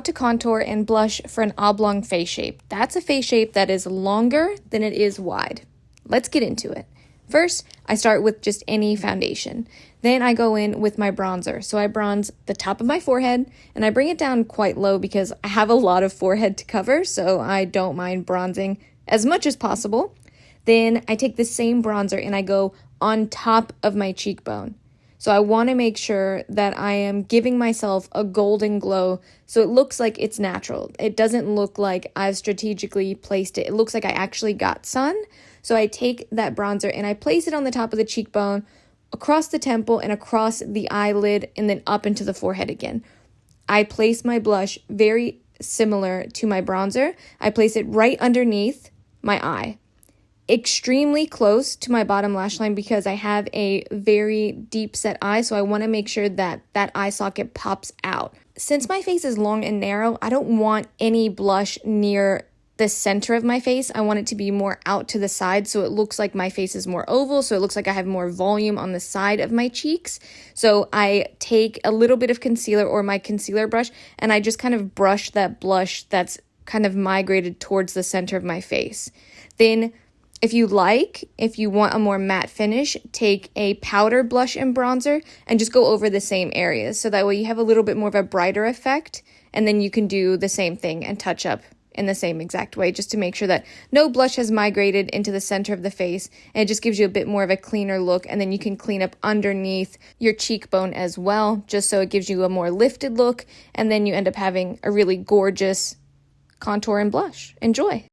about to contour and blush for an oblong face shape. That's a face shape that is longer than it is wide. Let's get into it. First, I start with just any foundation. Then I go in with my bronzer. So I bronze the top of my forehead, and I bring it down quite low because I have a lot of forehead to cover, so I don't mind bronzing as much as possible. Then I take the same bronzer and I go on top of my cheekbone. So I want to make sure that I am giving myself a golden glow so it looks like it's natural. It doesn't look like I've strategically placed it. It looks like I actually got sun. So I take that bronzer and I place it on the top of the cheekbone, across the temple and across the eyelid, and then up into the forehead again. I place my blush very similar to my bronzer. I place it right underneath my eye, extremely close to my bottom lash line because I have a very deep set eye, so I want to make sure that that eye socket pops out. Since my face is long and narrow, I don't want any blush near the center of my face. I want it to be more out to the side so it looks like my face is more oval, so it looks like I have more volume on the side of my cheeks. So I take a little bit of concealer or my concealer brush and I just kind of brush that blush that's kind of migrated towards the center of my face. Then if you want a more matte finish, take a powder blush and bronzer and just go over the same areas. So that way you have a little bit more of a brighter effect, and then you can do the same thing and touch up in the same exact way just to make sure that no blush has migrated into the center of the face, and it just gives you a bit more of a cleaner look. And then you can clean up underneath your cheekbone as well, just so it gives you a more lifted look, and then you end up having a really gorgeous contour and blush. Enjoy!